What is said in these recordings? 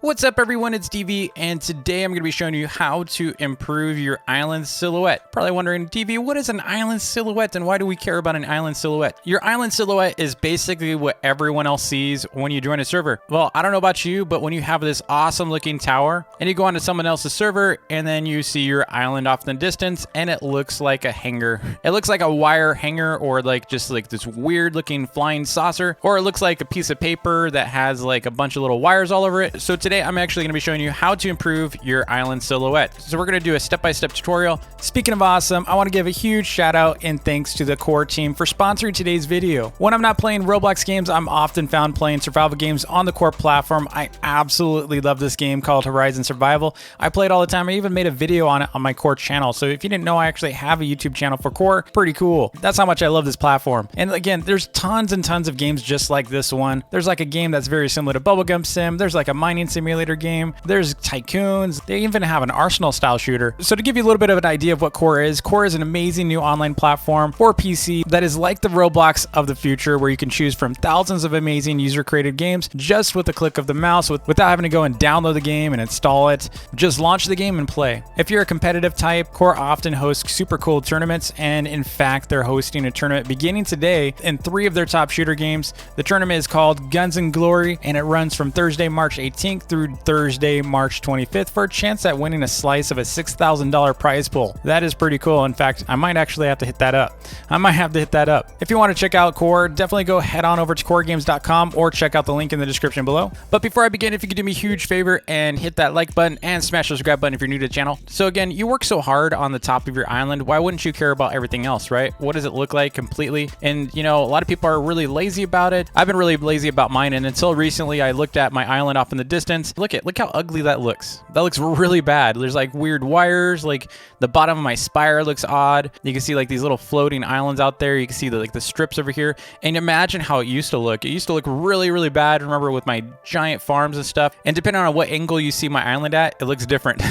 What's up everyone, it's DV, and today I'm going to be showing you how to improve your island silhouette. Probably wondering, DV, what is an island silhouette and why do we care about an island silhouette? Your island silhouette is basically what everyone else sees when you join a server. Well, I don't know about you, but when you have this awesome looking tower and you go onto someone else's server and then you see your island off in the distance and it looks like a hanger. It looks like a wire hanger or like just like this weird looking flying saucer, or it looks like a piece of paper that has like a bunch of little wires all over it. So today I'm actually going to be showing you how to improve your island silhouette. So we're going to do a step-by-step tutorial. Speaking of awesome, I want to give a huge shout out and thanks to the core team for sponsoring today's video. When I'm not playing Roblox games, I'm often found playing survival games on the core platform. I absolutely love this game called Horizon Survival. I play it all the time. I even made a video on it on my core channel. So if you didn't know, I actually have a YouTube channel for core. Pretty cool. That's how much I love this platform. And again, there's tons and tons of games just like this one. There's like a game that's very similar to Bubblegum Sim. There's like a mining simulator game. There's tycoons. They even have an Arsenal style shooter. So to give you a little bit of an idea of what core is an amazing new online platform for PC that is like the Roblox of the future, where you can choose from thousands of amazing user created games just with a click of the mouse without having to go and download the game and install it. Just launch the game and play. If you're a competitive type, core often hosts super cool tournaments, and in fact they're hosting a tournament beginning today in 3 of their top shooter games. The tournament is called Guns and Glory, and it runs from Thursday, March 18th through Thursday, March 25th for a chance at winning a slice of a $6,000 prize pool. That is pretty cool. In fact, I might actually have to hit that up. If you want to check out core, definitely go head on over to coregames.com or check out the link in the description below. But before I begin, if you could do me a huge favor and hit that like button and smash the subscribe button if you're new to the channel. So again, you work so hard on the top of your island, why wouldn't you care about everything else, right? What does it look like completely? And you know, a lot of people are really lazy about it. I've been really lazy about mine, and until recently I looked at my island off in the distance. Look how ugly that looks. That looks really bad. There's like weird wires, like the bottom of my spire looks odd. You can see like these little floating islands out there. You can see the strips over here, and imagine how it used to look. It used to look really, really bad. Remember, with my giant farms and stuff, and depending on what angle you see my island at, it looks different.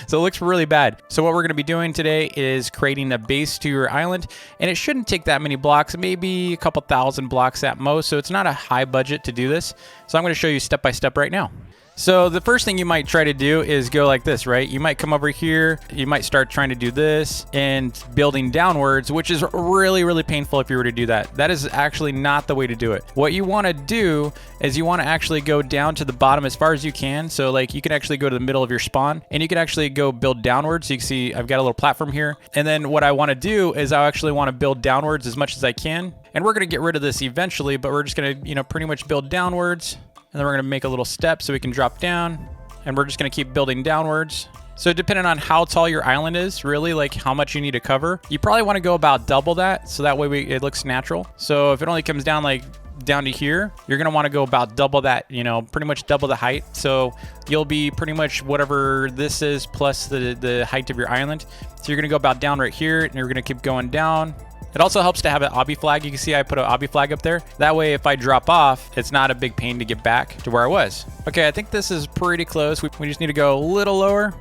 So it looks really bad. So what we're going to be doing today is creating a base to your island, and it shouldn't take that many blocks, maybe a couple thousand blocks at most. So it's not a high budget to do this. So I'm going to show you step by step right now. So the first thing you might try to do is go like this, right? You might come over here, you might start trying to do this and building downwards, which is really, really painful if you were to do that. That is actually not the way to do it. What you want to do is you want to actually go down to the bottom as far as you can. So like you can actually go to the middle of your spawn and you can actually go build downwards. So you can see I've got a little platform here. And then what I want to do is I actually want to build downwards as much as I can. And we're going to get rid of this eventually, but we're just going to, pretty much build downwards. And then we're going to make a little step so we can drop down, and we're just going to keep building downwards. So depending on how tall your island is, really like how much you need to cover, you probably want to go about double that. So that way it looks natural. So if it only comes down like down to here, you're going to want to go about double that, pretty much double the height. So you'll be pretty much whatever this is plus the height of your island. So you're going to go about down right here, and you're going to keep going down. It also helps to have an obby flag. You can see I put an obby flag up there. That way, if I drop off, it's not a big pain to get back to where I was. Okay, I think this is pretty close. We just need to go a little lower.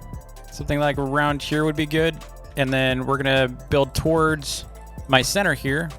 Something like around here would be good. And then we're gonna build towards my center here.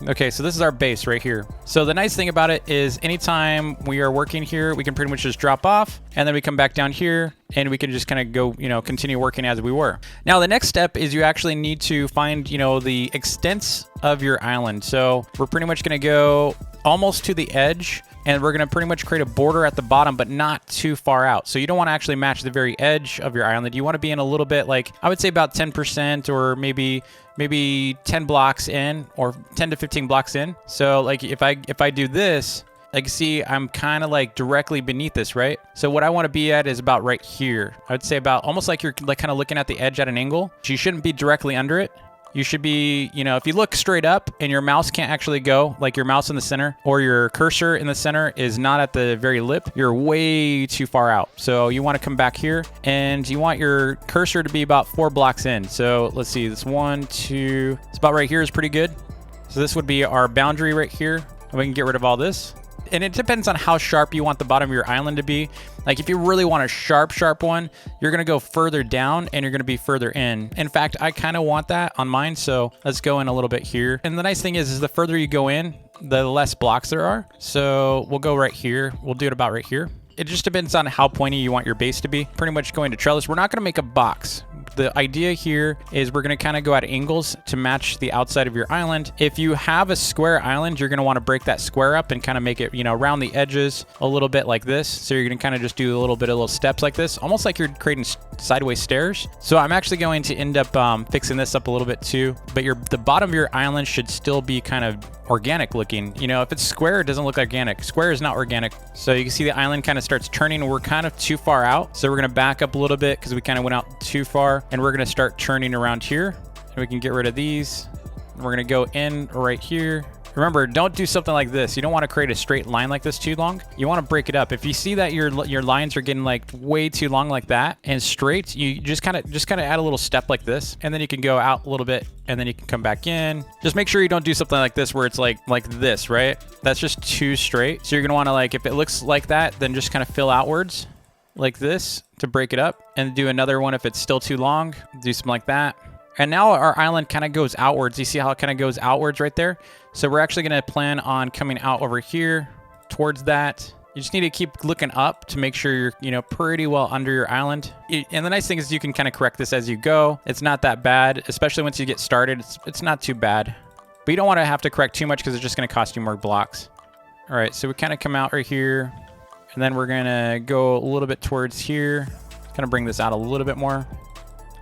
Okay, so this is our base right here. So the nice thing about it is anytime we are working here, we can pretty much just drop off, and then we come back down here and we can just kind of go, continue working as we were. Now, the next step is you actually need to find, the extents of your island. So we're pretty much going to go almost to the edge, and we're going to pretty much create a border at the bottom, but not too far out. So you don't want to actually match the very edge of your island. You want to be in a little bit, like I would say about 10% or maybe 10 blocks in, or 10 to 15 blocks in. So like if I do this, like you see, I'm kind of like directly beneath this, right? So what I want to be at is about right here. I would say about almost like you're like kind of looking at the edge at an angle. So you shouldn't be directly under it. You should be, if you look straight up and your mouse can't actually go, like your mouse in the center or your cursor in the center is not at the very lip, you're way too far out. So you want to come back here, and you want your cursor to be about 4 blocks in. So let's see, this 1, 2, it's about right here is pretty good. So this would be our boundary right here. And we can get rid of all this. And it depends on how sharp you want the bottom of your island to be. Like if you really want a sharp one, you're going to go further down and you're going to be further in. In fact, I kind of want that on mine. So let's go in a little bit here. And the nice thing is the further you go in, the less blocks there are. So we'll go right here. We'll do it about right here. It just depends on how pointy you want your base to be. Pretty much going to trellis. We're not going to make a box. The idea here is we're going to kind of go at angles to match the outside of your island. If you have a square island, you're going to want to break that square up and kind of make it, you know, around the edges a little bit like this. So you're going to kind of just do a little bit of little steps like this, almost like you're creating sideways stairs. So I'm actually going to end up fixing this up a little bit too, but the bottom of your island should still be kind of organic looking. You know, if it's square, it doesn't look organic. Square is not organic. So you can see the island kind of starts turning, and we're kind of too far out. So we're going to back up a little bit because we kind of went out too far, and we're going to start turning around here, and we can get rid of these. We're going to go in right here. Remember, don't do something like this. You don't want to create a straight line like this too long. You want to break it up. If you see that your lines are getting like way too long like that and straight, you just kind of add a little step like this, and then you can go out a little bit, and then you can come back in. Just make sure you don't do something like this where it's like this, right? That's just too straight. So you're going to want to, like, if it looks like that, then just kind of fill outwards like this to break it up, and do another one if it's still too long. Do something like that. And now our island kind of goes outwards. You see how it kind of goes outwards right there? So we're actually going to plan on coming out over here towards that. You just need to keep looking up to make sure you're, you know, pretty well under your island. And the nice thing is you can kind of correct this as you go. It's not that bad, especially once you get started. It's not too bad. But you don't want to have to correct too much because it's just going to cost you more blocks. All right, so we kind of come out right here. And then we're going to go a little bit towards here. Kind of bring this out a little bit more.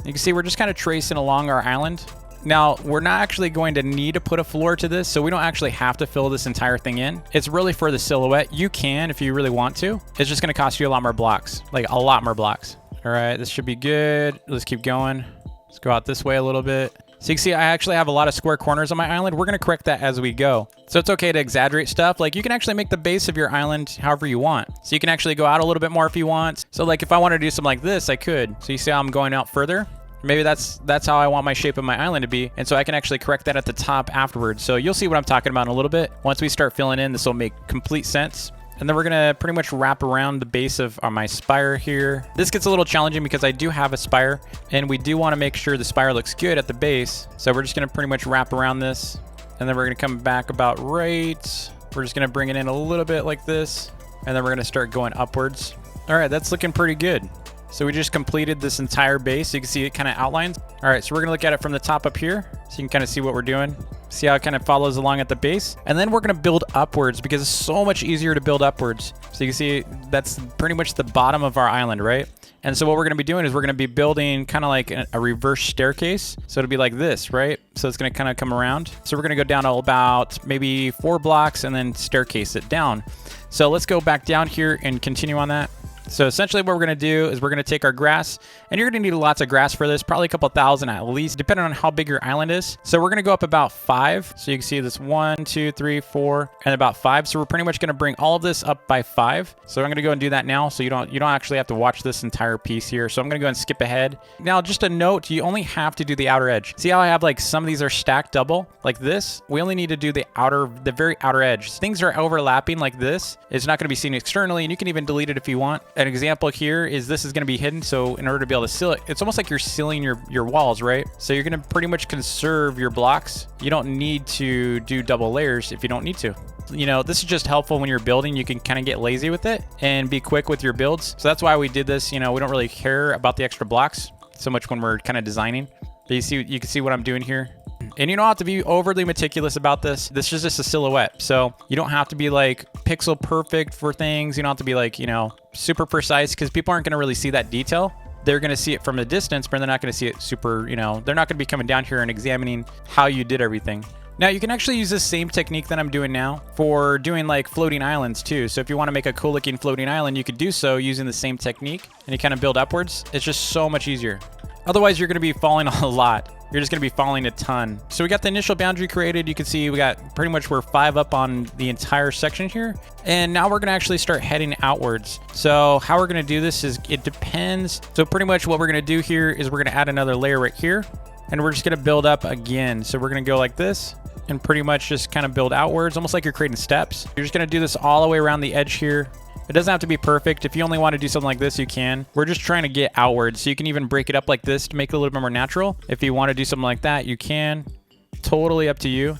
You can see we're just kind of tracing along our island. Now, we're not actually going to need to put a floor to this, so we don't actually have to fill this entire thing in. It's really for the silhouette. You can if you really want to. It's just going to cost you a lot more blocks, like a lot more blocks. All right, this should be good. Let's keep going. Let's go out this way a little bit. So you can see I actually have a lot of square corners on my island. We're going to correct that as we go. So it's okay to exaggerate stuff. Like, you can actually make the base of your island however you want. So you can actually go out a little bit more if you want. So like if I wanted to do something like this, I could. So you see how I'm going out further? Maybe that's how I want my shape of my island to be. And so I can actually correct that at the top afterwards. So you'll see what I'm talking about in a little bit. Once we start filling in, this will make complete sense. And then we're going to pretty much wrap around the base of my spire here. This gets a little challenging because I do have a spire, and we do want to make sure the spire looks good at the base. So we're just going to pretty much wrap around this. And then we're going to come back about right. We're just going to bring it in a little bit like this. And then we're going to start going upwards. All right, that's looking pretty good. So we just completed this entire base. You can see it kind of outlines. All right, so we're going to look at it from the top up here so you can kind of see what we're doing. See how it kind of follows along at the base. And then we're going to build upwards because it's so much easier to build upwards. So you can see that's pretty much the bottom of our island, right? And so what we're going to be doing is we're going to be building kind of like a reverse staircase. So it'll be like this, right? So it's going to kind of come around. So we're going to go down about maybe 4 blocks and then staircase it down. So let's go back down here and continue on that. So essentially what we're going to do is we're going to take our grass, and you're going to need lots of grass for this, probably a couple thousand at least, depending on how big your island is. So we're going to go up about 5. So you can see this 1, 2, 3, 4, and about 5. So we're pretty much going to bring all of this up by 5. So I'm going to go and do that now. So you don't actually have to watch this entire piece here. So I'm going to go and skip ahead. Now, just a note, you only have to do the outer edge. See how I have like some of these are stacked double like this? We only need to do the very outer edge. Things are overlapping like this. It's not going to be seen externally, and you can even delete it if you want. An example here is this is going to be hidden. So in order to be able to seal it, it's almost like you're sealing your walls, right? So you're going to pretty much conserve your blocks. You don't need to do double layers if you don't need to. You know, this is just helpful when you're building. You can kind of get lazy with it and be quick with your builds. So that's why we did this. You know, we don't really care about the extra blocks so much when we're kind of designing. But you can see what I'm doing here. And you don't have to be overly meticulous about this. This is just a silhouette. So you don't have to be like pixel perfect for things. You don't have to be like, you know, super precise, because people aren't going to really see that detail. They're going to see it from a distance, but they're not going to see it super, you know, they're not going to be coming down here and examining how you did everything. Now, you can actually use the same technique that I'm doing now for doing like floating islands too. So if you want to make a cool looking floating island, you could do so using the same technique, and you kind of build upwards. It's just so much easier. Otherwise, you're going to be falling a lot. You're just going to be falling a ton. So we got the initial boundary created. You can see we got pretty much we're 5 up on the entire section here. And now we're going to actually start heading outwards. So how we're going to do this is it depends. So pretty much what we're going to do here is we're going to add another layer right here. And we're just going to build up again. So we're going to go like this and pretty much just kind of build outwards, almost like you're creating steps. You're just going to do this all the way around the edge here. It doesn't have to be perfect. If you only want to do something like this, you can. We're just trying to get outwards. So you can even break it up like this to make it a little bit more natural. If you want to do something like that, you can. Totally up to you.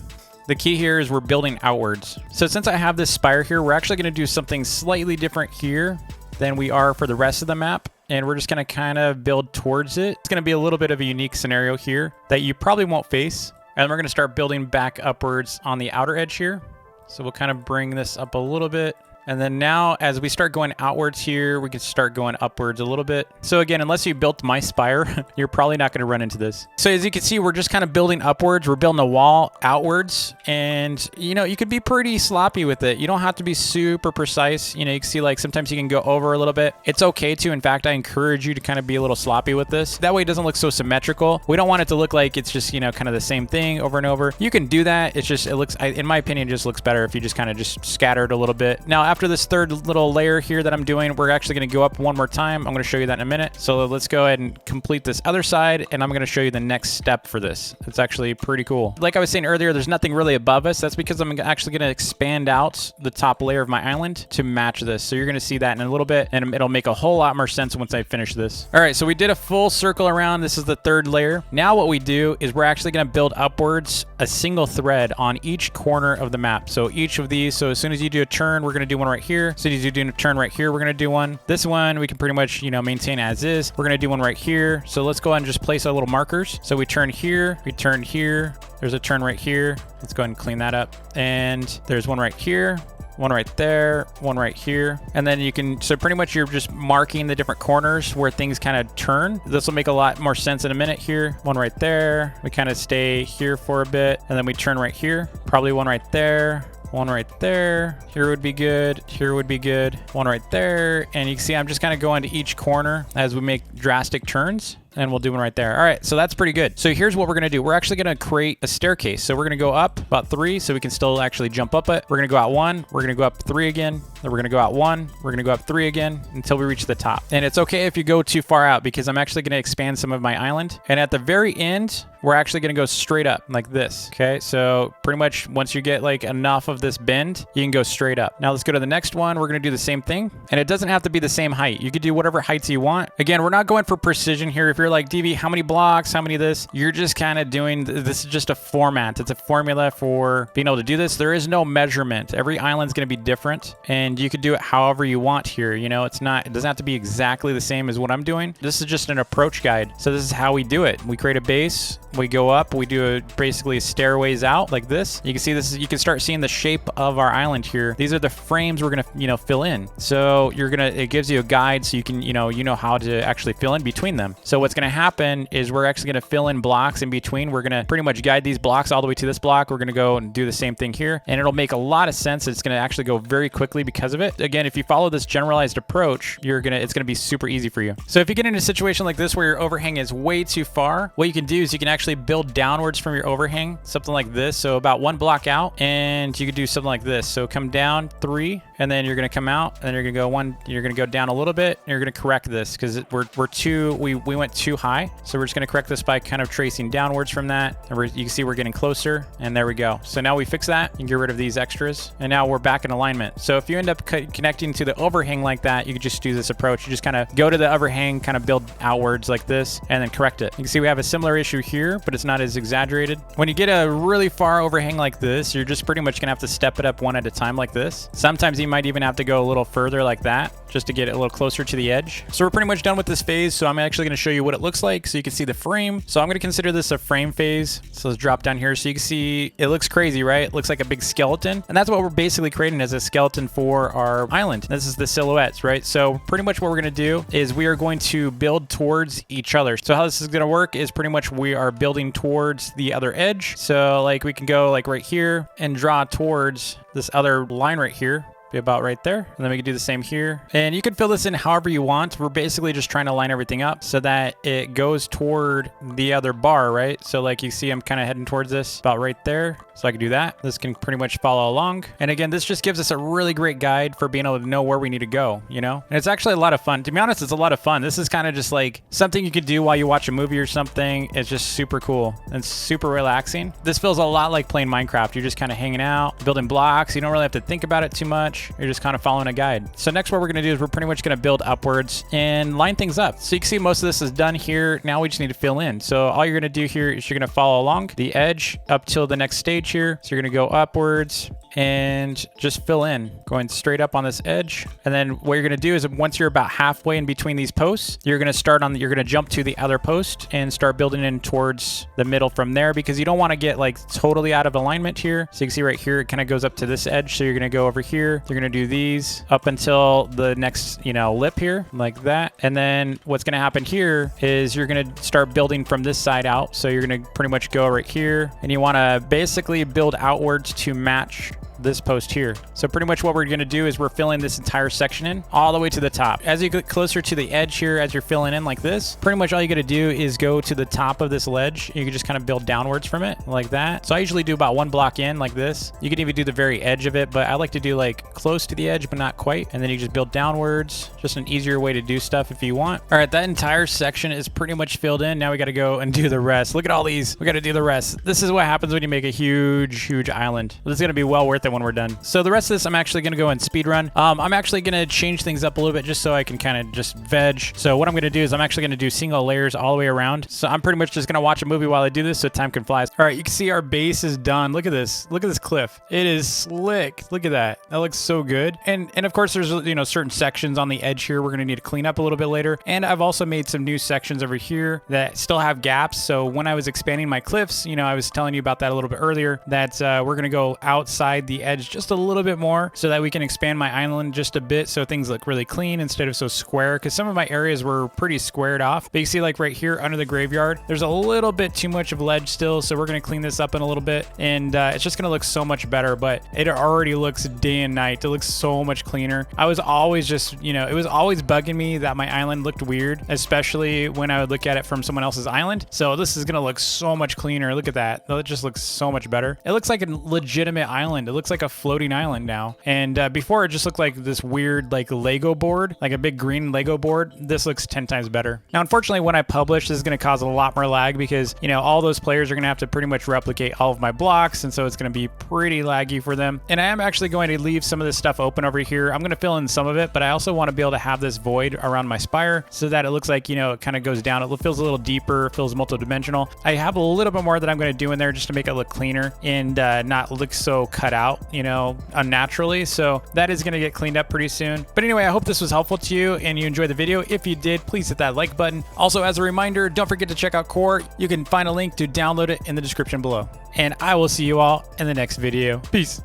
The key here is we're building outwards. So since I have this spire here, we're actually going to do something slightly different here. than we are for the rest of the map. And we're just going to kind of build towards it. It's going to be a little bit of a unique scenario here that you probably won't face. And we're going to start building back upwards on the outer edge here. So we'll kind of bring this up a little bit. And then now as we start going outwards here, we can start going upwards a little bit. So again, unless you built my spire, you're probably not going to run into this. So as you can see, we're just kind of building upwards. We're building a wall outwards. And, you know, you could be pretty sloppy with it. You don't have to be super precise. You know, you can see like sometimes you can go over a little bit. It's okay to. In fact, I encourage you to kind of be a little sloppy with this. That way it doesn't look so symmetrical. We don't want it to look like it's just, you know, kind of the same thing over and over. You can do that. It's just, it looks, in my opinion, it just looks better if you just kind of just scatter it a little bit. Now, after this third little layer here that I'm doing, we're actually going to go up one more time. I'm going to show you that in a minute. So let's go ahead and complete this other side, and I'm going to show you the next step for this. It's actually pretty cool. Like I was saying earlier, there's nothing really above us. That's because I'm actually going to expand out the top layer of my island to match this. So you're going to see that in a little bit, and it'll make a whole lot more sense once I finish this. All right, so we did a full circle around. This is the third layer. Now what we do is we're actually going to build upwards a single thread on each corner of the map. So each of these, so as soon as you do a turn, we're going to do one right here. As soon as you do a turn right here, we're going to do one. This one we can pretty much, you know, maintain as is. We're going to do one right here. So let's go ahead and just place our little markers. So we turn here, we turn here. There's a turn right here. Let's go ahead and clean that up. And there's one right here, one right there, one right here. And then you can, so pretty much you're just marking the different corners where things kind of turn. This will make a lot more sense in a minute here. One right there. We kind of stay here for a bit, and then we turn right here. Probably one right there. One right there. Here would be good. Here would be good. One right there. And you can see I'm just kind of going to each corner as we make drastic turns. And we'll do one right there. All right, so that's pretty good. So here's what we're gonna do. We're actually gonna create a staircase. So we're gonna go up about 3 so we can still actually jump up it. We're gonna go out 1, we're gonna go up 3 again, then we're gonna go out 1, we're gonna go up 3 again until we reach the top. And it's okay if you go too far out because I'm actually gonna expand some of my island. And at the very end, we're actually gonna go straight up like this, okay? So pretty much once you get like enough of this bend, you can go straight up. Now let's go to the next one. We're gonna do the same thing. And it doesn't have to be the same height. You could do whatever heights you want. Again, we're not going for precision here. If you're like, DV, how many blocks, how many of this? You're just kind of doing, this is just a format. It's a formula for being able to do this. There is no measurement. Every island's gonna be different and you could do it however you want here. You know, it doesn't have to be exactly the same as what I'm doing. This is just an approach guide. So this is how we do it. We create a base, we go up, we do basically stairways out like this. You can see this, you can start seeing the shape of our island here. These are the frames we're gonna, you know, fill in. So it gives you a guide so you can, you know how to actually fill in between them. So what's gonna happen is we're actually gonna fill in blocks in between. We're gonna pretty much guide these blocks all the way to this block. We're gonna go and do the same thing here, and it'll make a lot of sense. It's gonna actually go very quickly because of it. Again, if you follow this generalized approach, it's gonna be super easy for you. So if you get in a situation like this where your overhang is way too far, what you can do is you can actually build downwards from your overhang, something like this. So about 1 block out, and you could do something like this. So come down 3, and then you're gonna come out, and then you're gonna go 1. You're gonna go down a little bit, and you're gonna correct this because we went too high. So we're just gonna correct this by kind of tracing downwards from that. And you can see we're getting closer, and there we go. So now we fix that. You can get rid of these extras, and now we're back in alignment. So if you end up connecting to the overhang like that, you can just do this approach. You just kind of go to the overhang, kind of build outwards like this, and then correct it. You can see we have a similar issue here, but it's not as exaggerated. When you get a really far overhang like this, you're just pretty much gonna have to step it up one at a time like this. Sometimes you might even have to go a little further like that, just to get it a little closer to the edge. So we're pretty much done with this phase. So I'm actually gonna show you what it looks like so you can see the frame. So I'm gonna consider this a frame phase. So let's drop down here so you can see it looks crazy, right? It looks like a big skeleton. And that's what we're basically creating as a skeleton for our island. This is the silhouettes, right? So pretty much what we're gonna do is we are going to build towards each other. So how this is gonna work is pretty much we are building towards the other edge. So like we can go like right here and draw towards this other line right here. Be about right there. And then we can do the same here. And you can fill this in however you want. We're basically just trying to line everything up so that it goes toward the other bar, right? So like you see, I'm kind of heading towards this about right there. So I can do that. This can pretty much follow along. And again, this just gives us a really great guide for being able to know where we need to go, you know? And it's actually a lot of fun. To be honest, it's a lot of fun. This is kind of just like something you could do while you watch a movie or something. It's just super cool and super relaxing. This feels a lot like playing Minecraft. You're just kind of hanging out, building blocks. You don't really have to think about it too much. You're just kind of following a guide. So next what we're going to do is we're pretty much going to build upwards and line things up. So you can see most of this is done here. Now we just need to fill in. So all you're going to do here is you're going to follow along the edge up till the next stage here. So you're going to go upwards and just fill in, going straight up on this edge. And then what you're gonna do is once you're about halfway in between these posts, you're gonna jump to the other post and start building in towards the middle from there, because you don't want to get like totally out of alignment here. So you can see right here, it kind of goes up to this edge. So you're gonna go over here, you're gonna do these up until the next, lip here, like that. And then what's gonna happen here is you're gonna start building from this side out. So you're gonna pretty much go right here, and you want to basically build outwards to match this post here. So pretty much what we're going to do is we're filling this entire section in all the way to the top. As you get closer to the edge here, as you're filling in like this, pretty much all you got to do is go to the top of this ledge. You can just kind of build downwards from it like that. So I usually do about 1 block in like this. You can even do the very edge of it, but I like to do like close to the edge, but not quite. And then you just build downwards. Just an easier way to do stuff if you want. All right, that entire section is pretty much filled in. Now we got to go and do the rest. Look at all these. We got to do the rest. This is what happens when you make a huge island. This is going to be well worth it when we're done. So the rest of this, I'm actually going to go and speed run. I'm actually going to change things up a little bit just so I can kind of just veg. So what I'm going to do is I'm actually going to do single layers all the way around. So I'm pretty much just going to watch a movie while I do this so time can fly. All right, you can see our base is done. Look at this. Look at this cliff. It is slick. Look at that. That looks so good. And of course there's, certain sections on the edge here we're going to need to clean up a little bit later. And I've also made some new sections over here that still have gaps. So when I was expanding my cliffs, I was telling you about that a little bit earlier, that we're going to go outside the edge just a little bit more so that we can expand my island just a bit so things look really clean instead of so square, because some of my areas were pretty squared off. But you see like right here under the graveyard, there's a little bit too much of ledge still. So we're going to clean this up in a little bit, and it's just going to look so much better, but it already looks day and night. It looks so much cleaner. I was always just, it was always bugging me that my island looked weird, especially when I would look at it from someone else's island. So this is going to look so much cleaner. Look at that. It just looks so much better. It looks like a legitimate island. It looks like a floating island now. And before it just looked like this weird like Lego board, like a big green Lego board. This looks 10 times better. Now, unfortunately, when I publish, this is going to cause a lot more lag because, all those players are going to have to pretty much replicate all of my blocks. And so it's going to be pretty laggy for them. And I am actually going to leave some of this stuff open over here. I'm going to fill in some of it, but I also want to be able to have this void around my spire so that it looks like, it kind of goes down. It feels a little deeper, feels multi-dimensional. I have a little bit more that I'm going to do in there just to make it look cleaner and not look so cut out, unnaturally. So that is going to get cleaned up pretty soon. But anyway, I hope this was helpful to you and you enjoyed the video. If you did, please hit that like button. Also, as a reminder, don't forget to check out Core. You can find a link to download it in the description below. And I will see you all in the next video. Peace.